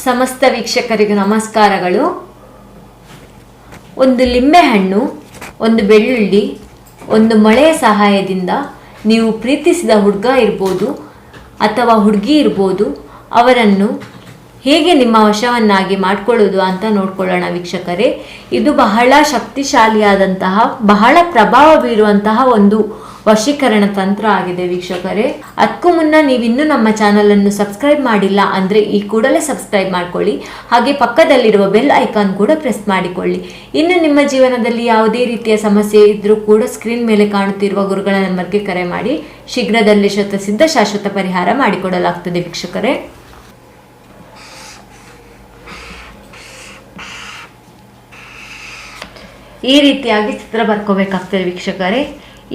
ಸಮಸ್ತ ವೀಕ್ಷಕರಿಗೆ ನಮಸ್ಕಾರಗಳು. ಒಂದು ಲಿಂಬೆಹಣ್ಣು, ಒಂದು ಬೆಳ್ಳುಳ್ಳಿ, ಒಂದು ಮೊಳೆಯ ಸಹಾಯದಿಂದ ನೀವು ಪ್ರೀತಿಸಿದ ಹುಡುಗ ಇರ್ಬೋದು ಅಥವಾ ಹುಡುಗಿ ಇರ್ಬೋದು, ಅವರನ್ನು ಹೇಗೆ ನಿಮ್ಮ ವಶವನ್ನಾಗಿ ಮಾಡಿಕೊಳ್ಳೋದು ಅಂತ ನೋಡ್ಕೊಳ್ಳೋಣ ವೀಕ್ಷಕರೇ. ಇದು ಬಹಳ ಶಕ್ತಿಶಾಲಿಯಾದಂತಹ, ಬಹಳ ಪ್ರಭಾವ ಬೀರುವಂತಹ ಒಂದು ವಶೀಕರಣ ತಂತ್ರ ಆಗಿದೆ ವೀಕ್ಷಕರೇ. ಅದಕ್ಕೂ ಮುನ್ನ ನೀವಿನ್ನೂ ನಮ್ಮ ಚಾನಲನ್ನು ಸಬ್ಸ್ಕ್ರೈಬ್ ಮಾಡಿಲ್ಲ ಅಂದರೆ ಈ ಕೂಡಲೇ ಸಬ್ಸ್ಕ್ರೈಬ್ ಮಾಡ್ಕೊಳ್ಳಿ. ಹಾಗೆ ಪಕ್ಕದಲ್ಲಿರುವ ಬೆಲ್ ಐಕಾನ್ ಕೂಡ ಪ್ರೆಸ್ ಮಾಡಿಕೊಳ್ಳಿ. ಇನ್ನು ನಿಮ್ಮ ಜೀವನದಲ್ಲಿ ಯಾವುದೇ ರೀತಿಯ ಸಮಸ್ಯೆ ಇದ್ದರೂ ಕೂಡ ಸ್ಕ್ರೀನ್ ಮೇಲೆ ಕಾಣುತ್ತಿರುವ ಗುರುಗಳ ನಂಬರ್ಗೆ ಕರೆ ಮಾಡಿ ಶೀಘ್ರದಲ್ಲೇ ಶತಸಿದ್ಧ ಶಾಶ್ವತ ಪರಿಹಾರ ಮಾಡಿಕೊಡಲಾಗ್ತದೆ ವೀಕ್ಷಕರೇ. ಈ ರೀತಿಯಾಗಿ ಚಿತ್ರ ಬರ್ಕೋಬೇಕಾಗ್ತದೆ ವೀಕ್ಷಕರೇ.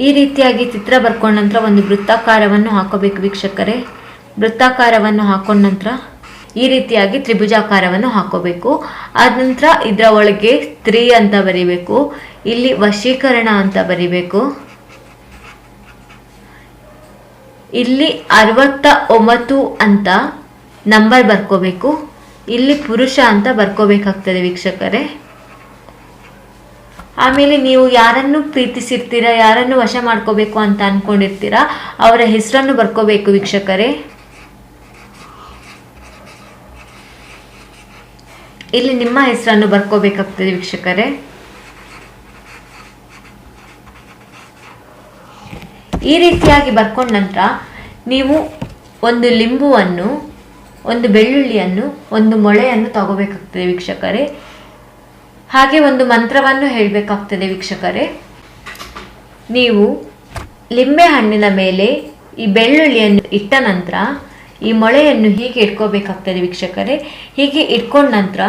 ಈ ರೀತಿಯಾಗಿ ಚಿತ್ರ ಬರ್ಕೊಂಡ ನಂತರ ಒಂದು ವೃತ್ತಾಕಾರವನ್ನು ಹಾಕೋಬೇಕು ವೀಕ್ಷಕರೇ. ವೃತ್ತಾಕಾರವನ್ನು ಹಾಕೊಂಡ ನಂತರ ಈ ರೀತಿಯಾಗಿ ತ್ರಿಭುಜಾಕಾರವನ್ನು ಹಾಕೋಬೇಕು. ಆದ ನಂತರ ಇದರ ಒಳಗೆ 3 ಅಂತ ಬರೀಬೇಕು. ಇಲ್ಲಿ ವಶೀಕರಣ ಅಂತ ಬರೀಬೇಕು. ಇಲ್ಲಿ 69 ಅಂತ ನಂಬರ್ ಬರ್ಕೋಬೇಕು. ಇಲ್ಲಿ ಪುರುಷ ಅಂತ ಬರ್ಕೋಬೇಕಾಗ್ತದೆ ವೀಕ್ಷಕರೇ. ಆಮೇಲೆ ನೀವು ಯಾರನ್ನು ಪ್ರೀತಿಸಿರ್ತೀರಾ, ಯಾರನ್ನು ವಶ ಮಾಡ್ಕೋಬೇಕು ಅಂತ ಅನ್ಕೊಂಡಿರ್ತೀರಾ, ಅವರ ಹೆಸರನ್ನು ಬರ್ಕೋಬೇಕು ವೀಕ್ಷಕರೇ. ಇಲ್ಲಿ ನಿಮ್ಮ ಹೆಸರನ್ನು ಬರ್ಕೋಬೇಕಾಗ್ತದೆ ವೀಕ್ಷಕರೇ. ಈ ರೀತಿಯಾಗಿ ಬರ್ಕೊಂಡ ನಂತರ ನೀವು ಒಂದು ಲಿಂಬುವನ್ನು, ಒಂದು ಬೆಳ್ಳುಳ್ಳಿಯನ್ನು, ಒಂದು ಮೊಳೆಯನ್ನು ತಗೋಬೇಕಾಗ್ತದೆ ವೀಕ್ಷಕರೇ. ಹಾಗೆ ಒಂದು ಮಂತ್ರವನ್ನು ಹೇಳಬೇಕಾಗ್ತದೆ ವೀಕ್ಷಕರೇ. ನೀವು ಲಿಂಬೆ ಹಣ್ಣಿನ ಮೇಲೆ ಈ ಬೆಳ್ಳುಳ್ಳಿಯನ್ನು ಇಟ್ಟ ನಂತರ ಈ ಮೊಳೆಯನ್ನು ಹೀಗೆ ಇಟ್ಕೋಬೇಕಾಗ್ತದೆ ವೀಕ್ಷಕರೇ. ಹೀಗೆ ಇಟ್ಕೊಂಡ ನಂತರ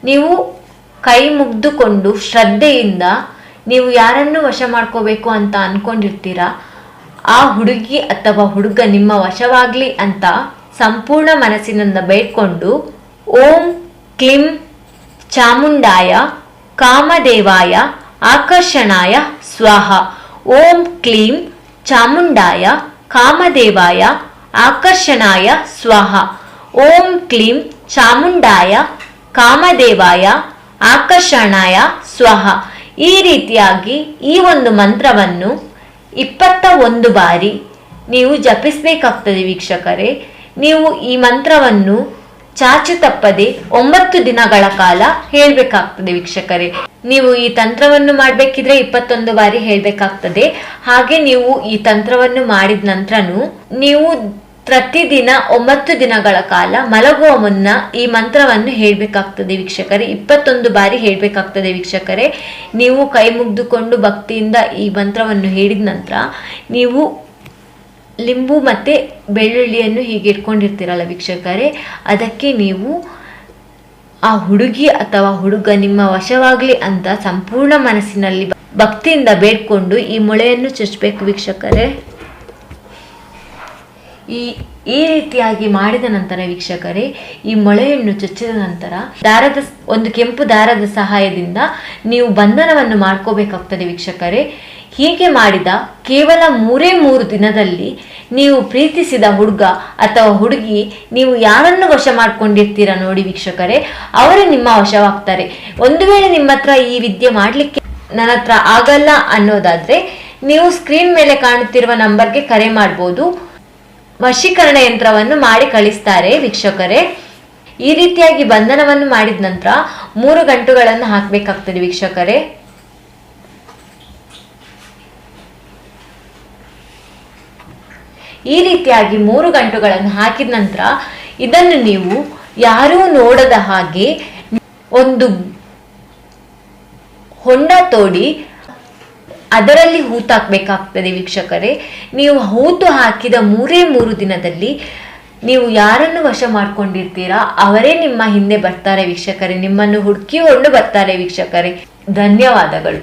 ನೀವು ಕೈ ಮುಗ್ದುಕೊಂಡು ಶ್ರದ್ಧೆಯಿಂದ ನೀವು ಯಾರನ್ನು ವಶ ಮಾಡ್ಕೋಬೇಕು ಅಂತ ಅನ್ಕೊಂಡಿರ್ತೀರಾ, ಆ ಹುಡುಗಿ ಅಥವಾ ಹುಡುಗ ನಿಮ್ಮ ವಶವಾಗ್ಲಿ ಅಂತ ಸಂಪೂರ್ಣ ಮನಸ್ಸಿನಿಂದ ಬೇಡ್ಕೊಂಡು ಓಂ ಕ್ಲಿಂ ಚಾಮುಂಡಾಯ ಕಾಮದೇವಾಯ ಆಕರ್ಷಣಾಯ ಸ್ವಾಹ, ಓಂ ಕ್ಲೀಂ ಚಾಮುಂಡಾಯ ಕಾಮದೇವಾಯ ಆಕರ್ಷಣಾಯ ಸ್ವಾಹ, ಓಂ ಕ್ಲೀಂ ಚಾಮುಂಡಾಯ ಕಾಮದೇವಾಯ ಆಕರ್ಷಣಾಯ ಸ್ವಾಹ. ಈ ರೀತಿಯಾಗಿ ಈ ಒಂದು ಮಂತ್ರವನ್ನು 21 ಬಾರಿ ನೀವು ಜಪಿಸಬೇಕಾಗ್ತದೆ ವೀಕ್ಷಕರೇ. ನೀವು ಈ ಮಂತ್ರವನ್ನು ಚಾಚು ತಪ್ಪದೆ 9 ದಿನಗಳ ಕಾಲ ಹೇಳ್ಬೇಕಾಗ್ತದೆ ವೀಕ್ಷಕರೇ. ನೀವು ಈ ತಂತ್ರವನ್ನು ಮಾಡಬೇಕಿದ್ರೆ 21 ಬಾರಿ ಹೇಳ್ಬೇಕಾಗ್ತದೆ. ಹಾಗೆ ನೀವು ಈ ತಂತ್ರವನ್ನು ಮಾಡಿದ ನಂತರನು ನೀವು ಪ್ರತಿದಿನ 9 ದಿನಗಳ ಕಾಲ ಮಲಗುವ ಮುನ್ನ ಈ ಮಂತ್ರವನ್ನು ಹೇಳ್ಬೇಕಾಗ್ತದೆ ವೀಕ್ಷಕರೇ. 21 ಬಾರಿ ಹೇಳ್ಬೇಕಾಗ್ತದೆ ವೀಕ್ಷಕರೇ. ನೀವು ಕೈ ಮುಗ್ದುಕೊಂಡು ಭಕ್ತಿಯಿಂದ ಈ ಮಂತ್ರವನ್ನು ಹೇಳಿದ ನಂತರ ನೀವು ಲಿಂಬು ಮತ್ತು ಬೆಳ್ಳುಳ್ಳಿಯನ್ನು ಹೀಗೆ ಇಟ್ಕೊಂಡಿರ್ತೀರಲ್ಲ ವೀಕ್ಷಕರೇ, ಅದಕ್ಕೆ ನೀವು ಆ ಹುಡುಗಿ ಅಥವಾ ಹುಡುಗ ನಿಮ್ಮ ವಶವಾಗಲಿ ಅಂತ ಸಂಪೂರ್ಣ ಮನಸ್ಸಿನಲ್ಲಿ ಭಕ್ತಿಯಿಂದ ಬೇಡ್ಕೊಂಡು ಈ ಮೊಳೆಯನ್ನು ಚುಚ್ಚಬೇಕು ವೀಕ್ಷಕರೇ. ಈ ರೀತಿಯಾಗಿ ಮಾಡಿದ ನಂತರ ವೀಕ್ಷಕರೇ, ಈ ಮೊಳೆಯನ್ನು ಚುಚ್ಚಿದ ನಂತರ ಒಂದು ಕೆಂಪು ದಾರದ ಸಹಾಯದಿಂದ ನೀವು ಬಂಧನವನ್ನು ಮಾಡ್ಕೋಬೇಕಾಗ್ತದೆ ವೀಕ್ಷಕರೇ. ಹೀಗೆ ಮಾಡಿದ ಕೇವಲ 3 ದಿನದಲ್ಲಿ ನೀವು ಪ್ರೀತಿಸಿದ ಹುಡುಗ ಅಥವಾ ಹುಡುಗಿ, ನೀವು ಯಾರನ್ನು ವಶ ಮಾಡ್ಕೊಂಡಿರ್ತೀರಾ ನೋಡಿ ವೀಕ್ಷಕರೇ, ಅವರು ನಿಮ್ಮ ವಶವಾಗ್ತಾರೆ. ಒಂದು ವೇಳೆ ನಿಮ್ಮ ಹತ್ರ ಈ ವಿದ್ಯೆ ಮಾಡಲಿಕ್ಕೆ ನನ್ನ ಹತ್ರ ಆಗಲ್ಲ ಅನ್ನೋದಾದ್ರೆ ನೀವು ಸ್ಕ್ರೀನ್ ಮೇಲೆ ಕಾಣುತ್ತಿರುವ ನಂಬರ್ಗೆ ಕರೆ ಮಾಡ್ಬೋದು. ವಶೀಕರಣ ಯಂತ್ರವನ್ನು ಮಾಡಿ ಕಳಿಸ್ತಾರೆ ವೀಕ್ಷಕರೇ. ಈ ರೀತಿಯಾಗಿ ಬಂಧನವನ್ನು ಮಾಡಿದ ನಂತರ 3 ಗಂಟುಗಳನ್ನು ಹಾಕಬೇಕಾಗ್ತದೆ ವೀಕ್ಷಕರೇ. ಈ ರೀತಿಯಾಗಿ 3 ಗಂಟುಗಳನ್ನು ಹಾಕಿದ ನಂತರ ಇದನ್ನು ನೀವು ಯಾರೂ ನೋಡದ ಹಾಗೆ ಒಂದು ಹೊಂಡ ತೋಡಿ ಅದರಲ್ಲಿ ಹೂತಾಕ್ಬೇಕಾಗ್ತದೆ ವೀಕ್ಷಕರೇ. ನೀವು ಹೂತು ಹಾಕಿದ 3 ದಿನದಲ್ಲಿ ನೀವು ಯಾರನ್ನು ವಶ ಮಾಡ್ಕೊಂಡಿರ್ತೀರಾ ಅವರೇ ನಿಮ್ಮ ಹಿಂದೆ ಬರ್ತಾರೆ ವೀಕ್ಷಕರೇ. ನಿಮ್ಮನ್ನು ಹುಡುಕಿಕೊಂಡು ಬರ್ತಾರೆ ವೀಕ್ಷಕರೇ. ಧನ್ಯವಾದಗಳು.